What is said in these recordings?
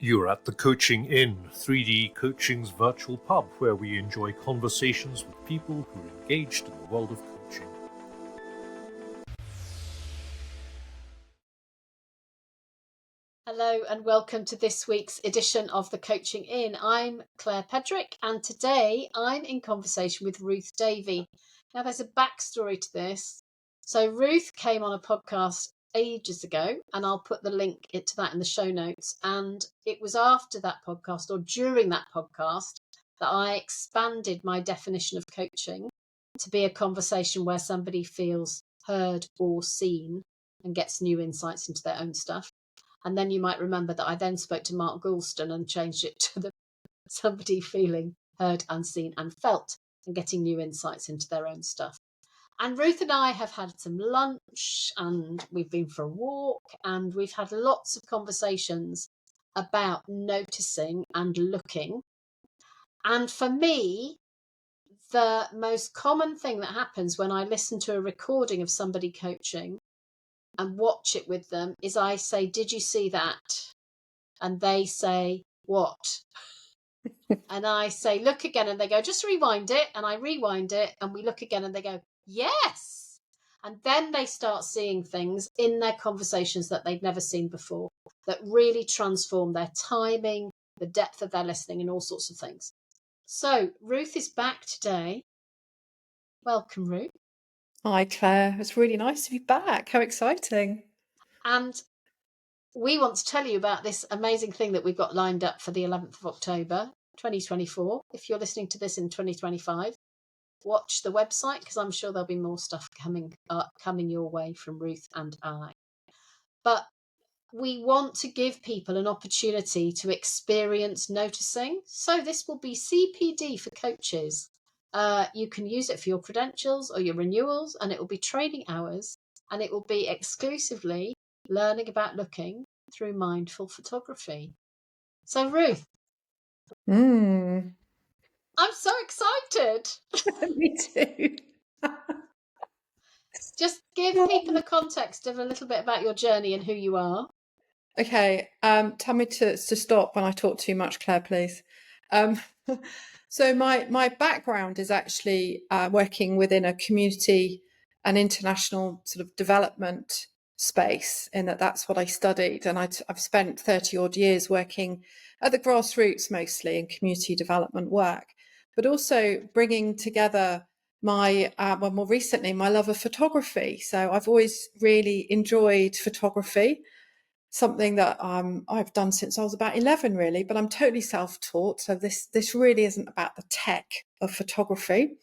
You're at the Coaching Inn, 3D Coaching's virtual pub, where we enjoy conversations with people who are engaged in the world of coaching. Hello and welcome to this week's edition of the Coaching Inn. I'm Claire Pedrick and today I'm in conversation with Ruth Davey. Now there's a backstory to this. So Ruth came on a podcast ages ago and I'll put the link to that in the show notes. And it was after that podcast or during that podcast that I expanded my definition of coaching to be a conversation where somebody feels heard or seen and gets new insights into their own stuff. And then you might remember that I then spoke to Mark Goulston and changed it to somebody feeling heard and seen and felt and getting new insights into their own stuff. And Ruth and I have had some lunch and we've been for a walk and we've had lots of conversations about noticing and looking. And for me, the most common thing that happens when I listen to a recording of somebody coaching and watch it with them is I say, "Did you see that?" And they say, "What?" And I say, "Look again." And they go, "Just rewind it." And I rewind it and we look again and they go, "Yes." And then they start seeing things in their conversations that they've never seen before that really transform their timing, the depth of their listening and all sorts of things. So Ruth is back today. Welcome, Ruth. Hi, Claire. It's really nice to be back. How exciting. And we want to tell you about this amazing thing that we've got lined up for the 11th of October, 2024. If you're listening to this in 2025, watch the website because I'm sure there'll be more stuff coming your way from Ruth and I. But we want to give people an opportunity to experience noticing. So this will be CPD for coaches. You can use it for your credentials or your renewals, and it will be training hours, and it will be exclusively learning about looking through mindful photography. So Ruth, I'm so excited. Me too. Just give people the context of a little bit about your journey and who you are. Okay, tell me to stop when I talk too much, Claire, please. So my background is actually working within a community and international sort of development space, in that's what I studied, and I've spent 30 odd years working at the grassroots, mostly in community development work, but also bringing together my more recently my love of photography. So I've always really enjoyed photography, something that I've done since I was about 11, really, but I'm totally self-taught. So this really isn't about the tech of photography.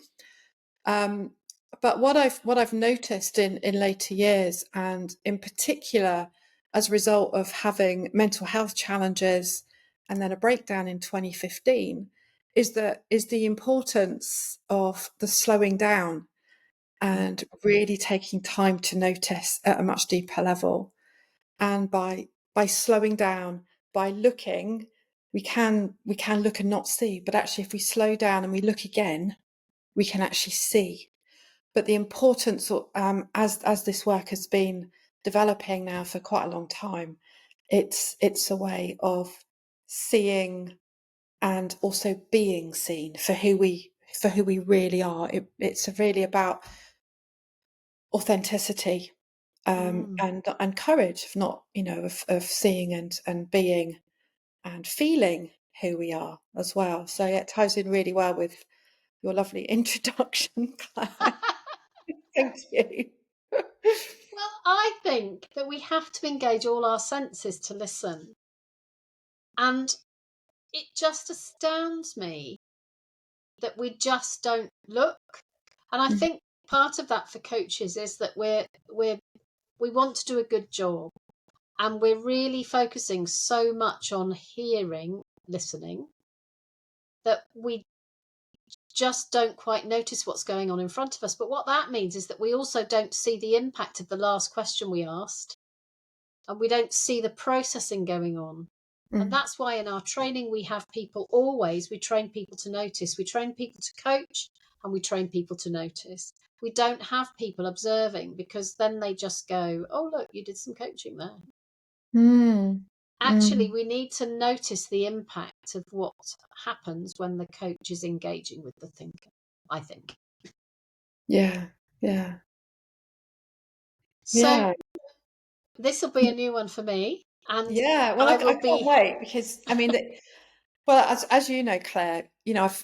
But what I've noticed in later years, and in particular as a result of having mental health challenges and then a breakdown in 2015, is the importance of the slowing down and really taking time to notice at a much deeper level. And by slowing down, by looking, we can look and not see, but actually if we slow down and we look again, we can actually see. But the importance of, as this work has been developing now for quite a long time, it's a way of seeing and also being seen for who we really are. It's really about authenticity. And courage, if not, of seeing and being and feeling who we are as well. So it ties in really well with your lovely introduction, Claire. Thank you. Well, I think that we have to engage all our senses to listen. And it just astounds me that we just don't look. And I think part of that for coaches is that we want to do a good job, and we're really focusing so much on hearing, listening, that we just don't quite notice what's going on in front of us. But what that means is that we also don't see the impact of the last question we asked, and we don't see the processing going on. And that's why in our training we have people we train people to notice, we train people to coach, and we train people to notice. We don't have people observing, because then they just go, "Oh, look, you did some coaching there." actually we need to notice the impact of what happens when the coach is engaging with the thinker, I think. Yeah. So this will be a new one for me, and Well, I I will can't be wait, because I mean, well, as you know, Claire,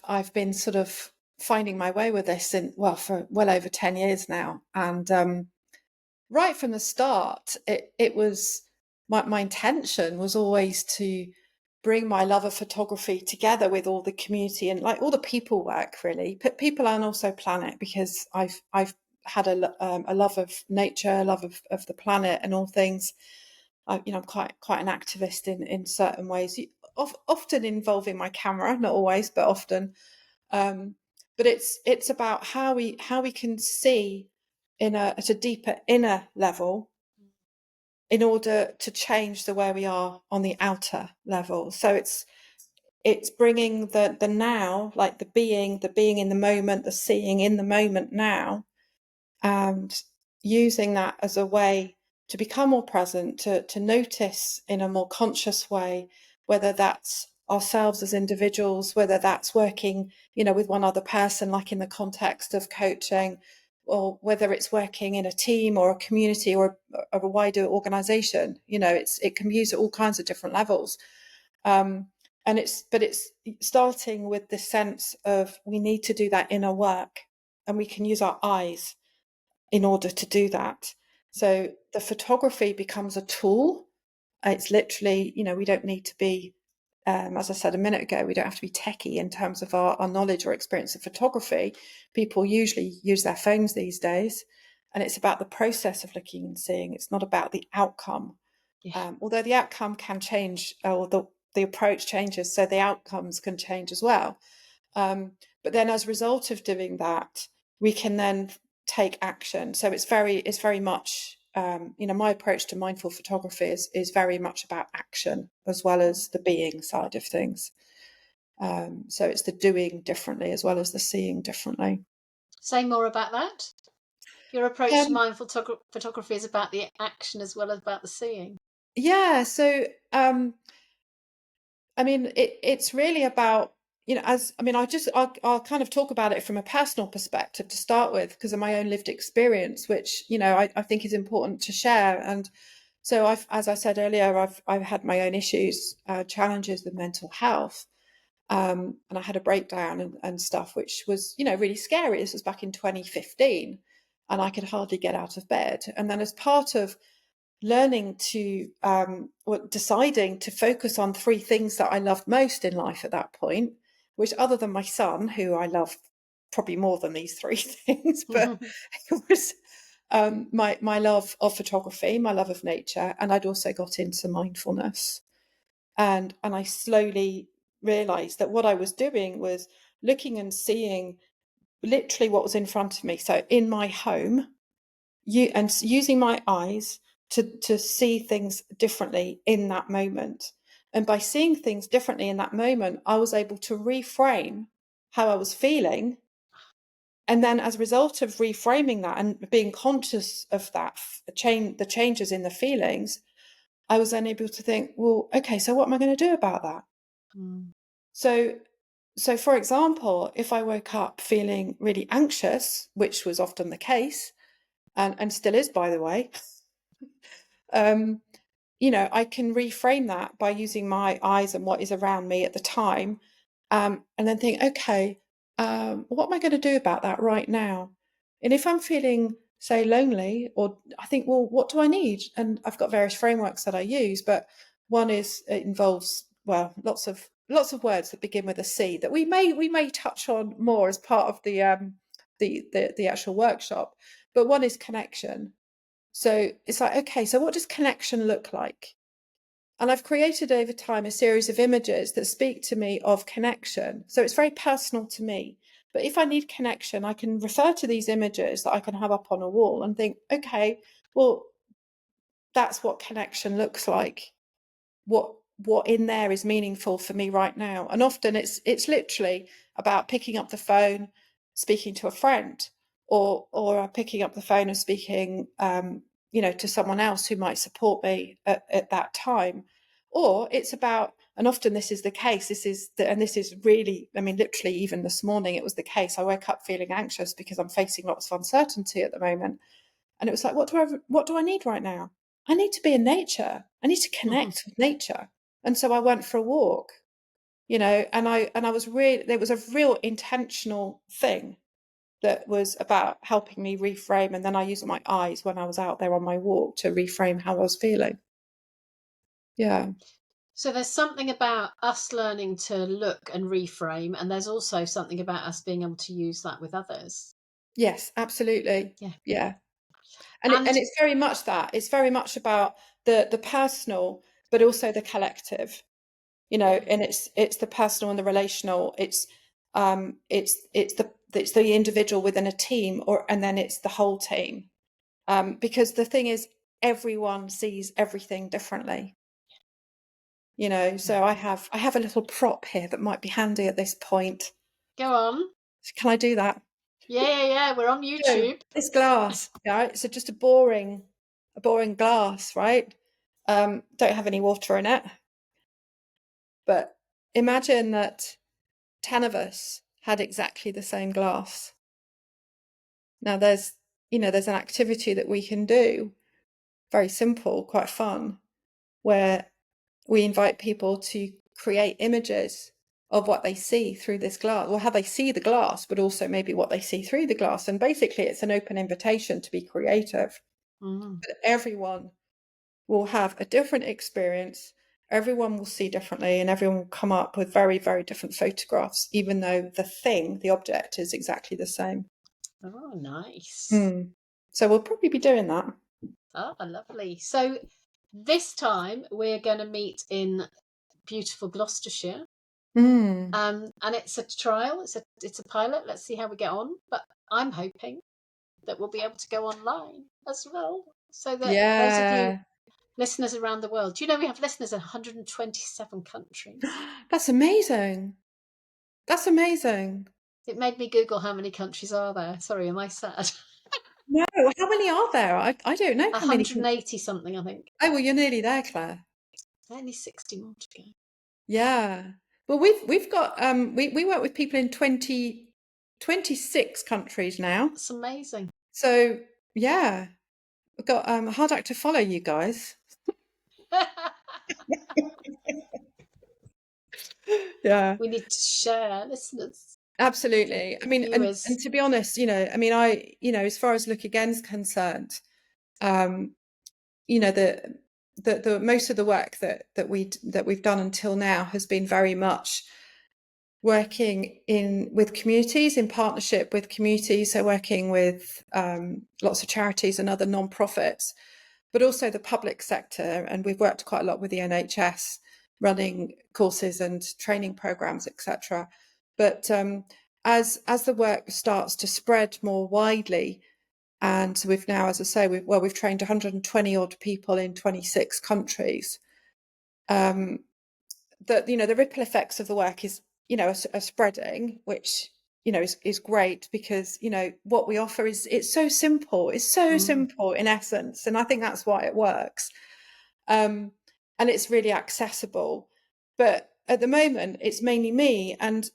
I've been sort of finding my way with this for well over 10 years now, and right from the start, it was my intention was always to bring my love of photography together with all the community and like all the people work, really, people and also planet, because I've had a love of nature, a love of the planet and all things. I'm quite an activist in certain ways, often involving my camera, not always, but often. But it's about how we can see at a deeper inner level in order to change the way we are on the outer level. So it's bringing the now, like the being in the moment, the seeing in the moment now, and using that as a way to become more present, to notice in a more conscious way, whether that's ourselves as individuals, whether that's working, with one other person, like in the context of coaching, or whether it's working in a team or a community or a wider organization. It can be used at all kinds of different levels. And it's starting with the sense of we need to do that inner work, and we can use our eyes in order to do that. So the photography becomes a tool. It's literally, we don't need to be, as I said a minute ago, we don't have to be techie in terms of our knowledge or experience of photography. People usually use their phones these days, and it's about the process of looking and seeing. It's not about the outcome. Although the outcome can change, or the approach changes, so the outcomes can change as well. But then as a result of doing that, we can then take action. So it's very much, my approach to mindful photography is very much about action as well as the being side of things. So it's the doing differently as well as the seeing differently. Say more about that. Your approach to Um, mindful photography is about the action as well as about the seeing. yeah. So, I mean, it's really about, I'll kind of talk about it from a personal perspective to start with, because of my own lived experience, which, I think is important to share. And so as I said earlier, I've had my own issues, challenges with mental health. And I had a breakdown and stuff, which was, really scary. This was back in 2015, and I could hardly get out of bed. And then as part of learning to deciding to focus on three things that I loved most in life at that point, which, other than my son, who I love probably more than these three things, but it was my love of photography, my love of nature, and I'd also got into mindfulness. And I slowly realized that what I was doing was looking and seeing literally what was in front of me. So in my home, using my eyes to see things differently in that moment. And by seeing things differently in that moment, I was able to reframe how I was feeling. And then as a result of reframing that and being conscious of that the changes in the feelings, I was then able to think, well, okay, so what am I going to do about that? So for example, if I woke up feeling really anxious, which was often the case, and still is, by the way, I can reframe that by using my eyes and what is around me at the time, and then think, okay, what am I going to do about that right now? And if I'm feeling, say, lonely, or I think, well, what do I need? And I've got various frameworks that I use, but one is, it involves, well, lots of words that begin with a C that we may touch on more as part of the actual workshop. But one is connection. So it's like, okay, so what does connection look like? And I've created over time a series of images that speak to me of connection. So it's very personal to me. But if I need connection, I can refer to these images that I can have up on a wall and think, okay, well, that's what connection looks like. What in there is meaningful for me right now? And often it's literally about picking up the phone, speaking to a friend, or picking up the phone and speaking to someone else who might support me at that time. Or it's about, and often this is the case, and this is really, I mean, literally even this morning, it was the case. I woke up feeling anxious because I'm facing lots of uncertainty at the moment. And it was like, what do I need right now? I need to be in nature. I need to connect with nature. And so I went for a walk, and I was really, there was a real intentional thing that was about helping me reframe. And then I used my eyes when I was out there on my walk to reframe how I was feeling. Yeah. So there's something about us learning to look and reframe, and there's also something about us being able to use that with others. Yes, absolutely. Yeah. Yeah. And it's very much that. It's very much about the personal, but also the collective, and it's the personal and the relational. It's the individual within a team, and then it's the whole team. Because the thing is, everyone sees everything differently. So I have a little prop here that might be handy at this point. Go on. Can I do that? Yeah. We're on YouTube. This glass, right? So just a boring glass, right? Don't have any water in it. But imagine that 10 of us had exactly the same glass. Now there's an activity that we can do, very simple, quite fun, where we invite people to create images of what they see through this glass, or how they see the glass, but also maybe what they see through the glass. And basically it's an open invitation to be creative. But everyone will have a different experience. Everyone will see differently, and everyone will come up with very, very different photographs, even though the object is exactly the same. Oh, nice. So we'll probably be doing that. Oh, lovely. So this time we're going to meet in beautiful Gloucestershire. And it's a trial. It's a pilot. Let's see how we get on. But I'm hoping that we'll be able to go online as well. So that those of you listeners around the world, do you know we have listeners in 127 countries? That's amazing. That's amazing. It made me Google how many countries are there. Sorry, am I sad? No, how many are there? I don't know how many. 180 something, I think. Oh, well, you're nearly there, Claire. Only 60 more to go. Yeah. Well, we've got we work with people in 26 countries now. That's amazing. So yeah, we've got a hard act to follow, you guys. Yeah. We need to share, listeners. Absolutely. I mean, and to be honest, as far as Look Again's concerned, the most of the work that we've done until now has been very much working with communities, in partnership with communities, so working with lots of charities and other non-profits, but also the public sector. And we've worked quite a lot with the NHS, running courses and training programs, etc. But as the work starts to spread more widely, and we've now, as I say, we've trained 120 odd people in 26 countries. The ripple effects of the work are spreading, which is great, because what we offer it's so simple. It's so simple in essence, and I think that's why it works. And it's really accessible. But at the moment, it's mainly me, and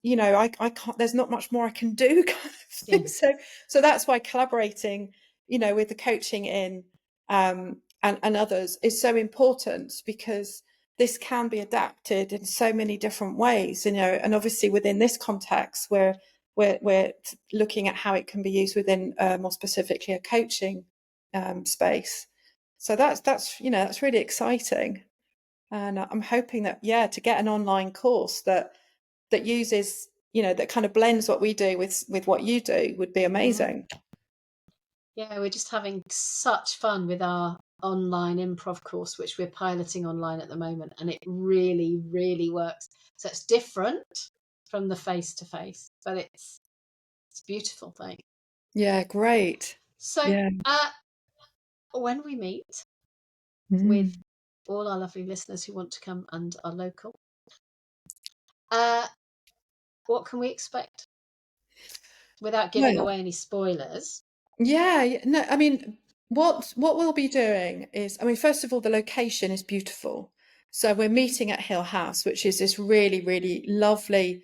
I can't. There's not much more I can do. Kind of thing. So that's why collaborating, with the Coaching In and others is so important, because this can be adapted in so many different ways. And obviously within this context, we're looking at how it can be used within more specifically a coaching space. So that's really exciting, and I'm hoping that to get an online course that uses that kind of blends what we do with what you do would be amazing. Yeah, we're just having such fun with our online improv course, which we're piloting online at the moment, and it really, really works. So it's different from the face-to-face, but it's a beautiful thing. Yeah, great. So when we meet with all our lovely listeners who want to come and are local, what can we expect without giving away any spoilers? Yeah, no, I mean, what we'll be doing is, first of all, the location is beautiful. So we're meeting at Hill House, which is this really, really lovely,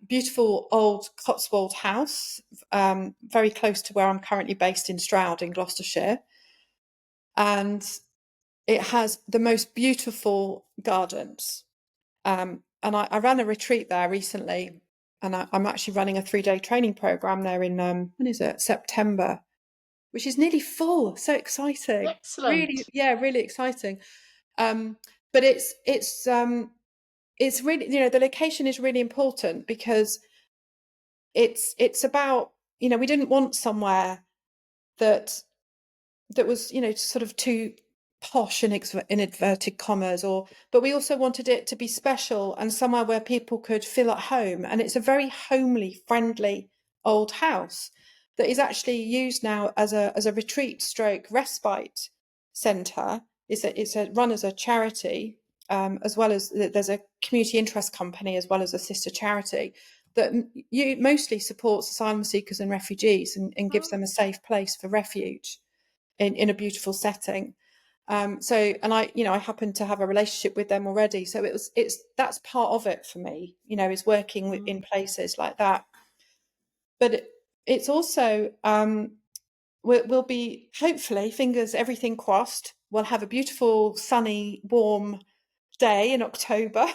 beautiful old Cotswold house, very close to where I'm currently based in Stroud in Gloucestershire. And it has the most beautiful gardens. And I ran a retreat there recently, and I'm actually running a 3-day training program there in, when is it? September, which is nearly full. So exciting. Excellent. Really, yeah, really exciting. But it's really, the location is really important because it's about, we didn't want somewhere that was, sort of too posh in inverted commas, but we also wanted it to be special and somewhere where people could feel at home. And it's a very homely, friendly old house that is actually used now as a retreat stroke respite centre. It's run as a charity, as well as there's a community interest company as well as a sister charity that mostly supports asylum seekers and refugees and gives them a safe place for refuge in a beautiful setting. And I happen to have a relationship with them already. So that's part of it for me, is working in places like that. But it's also, we'll be, hopefully, fingers, everything crossed, we'll have a beautiful, sunny, warm day in October.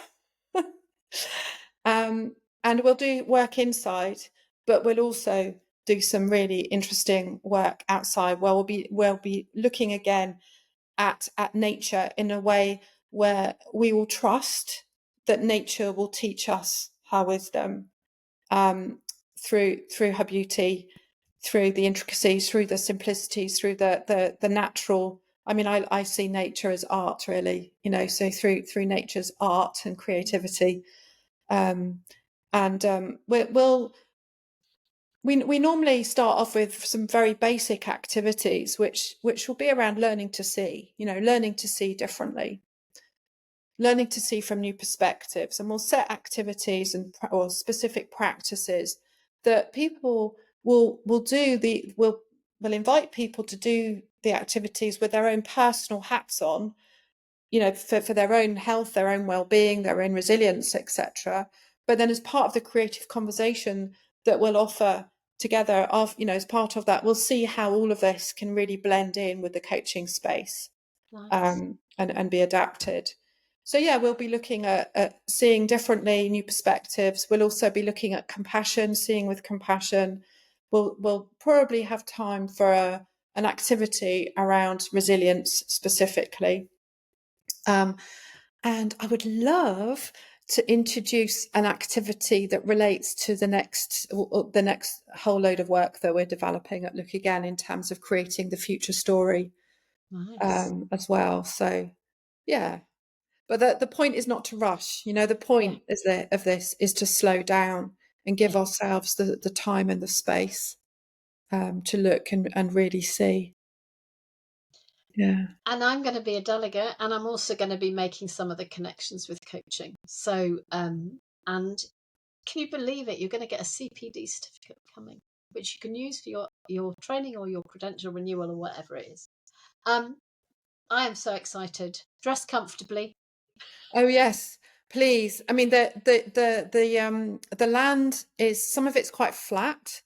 And we'll do work inside, but we'll also do some really interesting work outside where we'll be looking again at nature in a way where we will trust that nature will teach us her wisdom, through her beauty, through the intricacies, through the simplicities, through the natural. I mean, I see nature as art, really, so through nature's art and creativity. We normally start off with some very basic activities, which will be around learning to see, learning to see differently, learning to see from new perspectives. And we'll set activities or specific practices that people will invite people to do the activities with their own personal hats on, for their own health, their own well-being, their own resilience, etc. But then as part of the creative conversation that we'll offer together, as part of that, we'll see how all of this can really blend in with the coaching space. Nice. And be adapted. So yeah, we'll be looking at seeing differently, new perspectives. We'll also be looking at compassion, seeing with compassion. We'll probably have time for an activity around resilience specifically. And I would love to introduce an activity that relates to the next whole load of work that we're developing at Look Again in terms of creating the future story. Nice. As well. So yeah, but the point is not to rush. The point of this is to slow down and give ourselves the time and the space, to look and really see. Yeah. And I'm going to be a delegate, and I'm also going to be making some of the connections with coaching. So, and can you believe it? You're going to get a CPD certificate coming, which you can use for your training or your credential renewal or whatever it is. I am so excited. Dress comfortably. Oh yes, please. I mean, the land is, some of it's quite flat,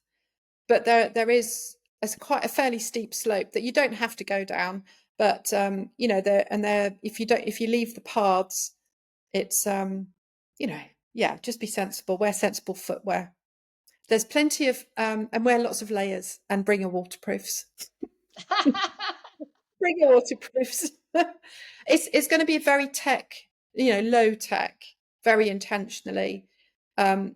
but there is quite a fairly steep slope that you don't have to go down. But if you leave the paths, it's just be sensible. Wear sensible footwear. There's plenty of and wear lots of layers and bring your waterproofs. Bring your waterproofs. It's going to be very tech, low tech, very intentionally. I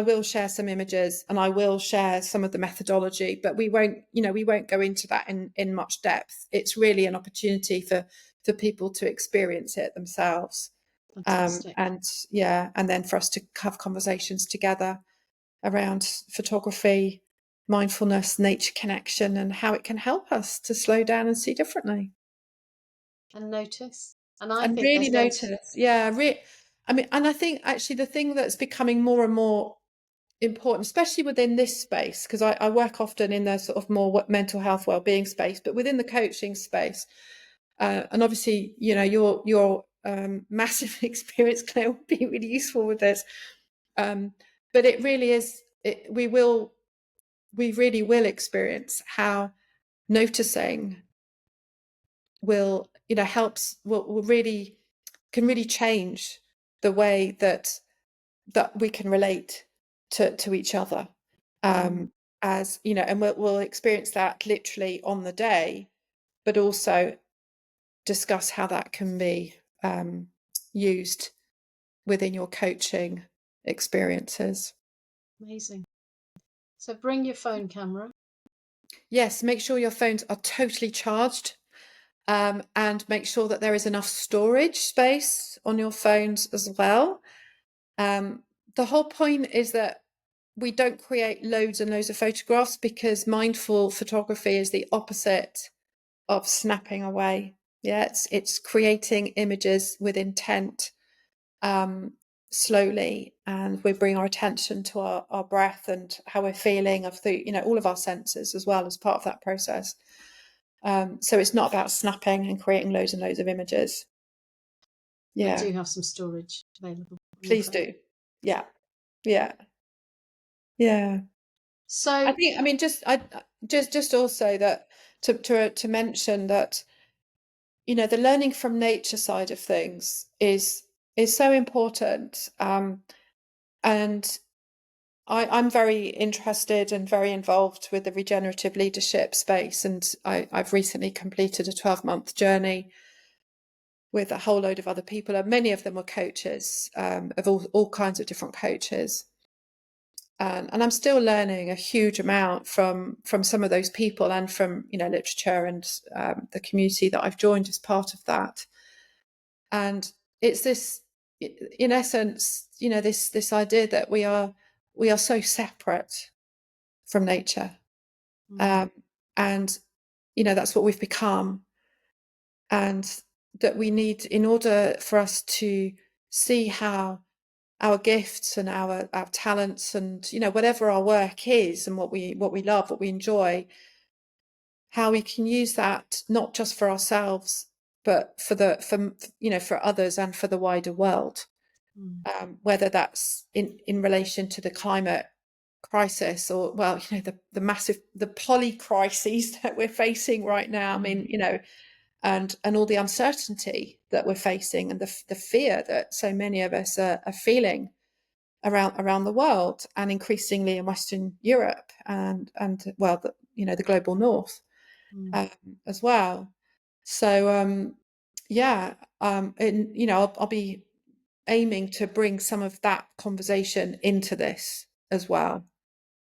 will share some images and I will share some of the methodology, but we won't go into that in much depth. It's really an opportunity for people to experience it themselves. Fantastic. And then for us to have conversations together around photography, mindfulness, nature connection, and how it can help us to slow down and see differently. And notice. And Really notice. And I think actually the thing that's becoming more and more important, especially within this space, because I work often in the sort of more mental health wellbeing space, but within the coaching space, And obviously, your massive experience, Claire, will be really useful with this. But it really is. We really will experience how noticing will can really change the way that we can relate to each other, as and we'll experience that literally on the day, but also discuss how that can be used within your coaching experiences. Amazing. So bring your phone camera. Yes, make sure your phones are totally charged, and make sure that there is enough storage space on your phones as well. The whole point is that we don't create loads and loads of photographs, because mindful photography is the opposite of snapping away. Yeah, it's creating images with intent, slowly, and we bring our attention to our breath and how we're feeling of all of our senses as well as part of that process. So it's not about snapping and creating loads and loads of images. Yeah, We do have some storage available. please do. Yeah. So I think, just also that to mention that, the learning from nature side of things is so important. And I'm very interested and very involved with the regenerative leadership space, and I've recently completed a 12-month journey with a whole load of other people, and many of them were coaches, of all kinds of different coaches. And I'm still learning a huge amount from some of those people, and from literature and the community that I've joined as part of that. And it's this, in essence, this idea that we are so separate from nature, and that's what we've become, and that we need, in order for us to see how our gifts and our talents and whatever our work is, and what we love, what we enjoy, how we can use that not just for ourselves, but for others and for the wider world. Whether that's in relation to the climate crisis, or the massive, the poly crises that we're facing right now. I mean, and all the uncertainty that we're facing, and the fear that so many of us are feeling around the world, and increasingly in Western Europe, and the global North, as well. So I'll be aiming to bring some of that conversation into this as well,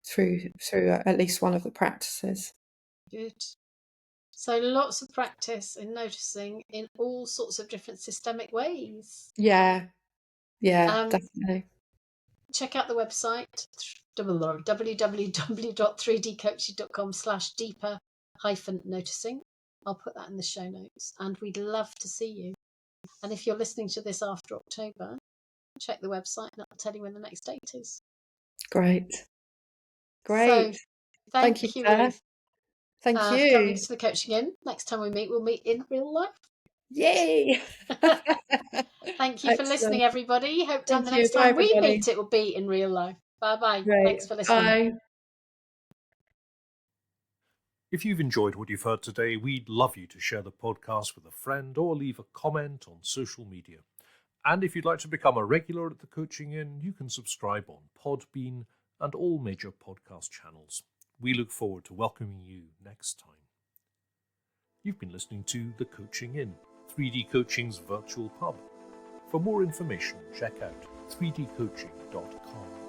through at least one of the practices. Good. So lots of practice in noticing in all sorts of different systemic ways. Yeah, definitely. Check out the website www.3dcoaching.com/deeper-noticing. I'll put that in the show notes, and we'd love to see you. And if you're listening to this after October, check the website and I'll tell you when the next date is. Great. So, thank you, Claire. Ruth. Thank you. Coming to the Coaching In. Next time we meet, we'll meet in real life. Yay! Thank you for listening, everybody. Hope the next time we meet, it will be in real life. Bye-bye. Thanks for listening. Bye. If you've enjoyed what you've heard today, we'd love you to share the podcast with a friend or leave a comment on social media. And if you'd like to become a regular at the Coaching In, you can subscribe on Podbean and all major podcast channels. We look forward to welcoming you next time. You've been listening to The Coaching In, 3D Coaching's virtual pub. For more information, check out 3dcoaching.com.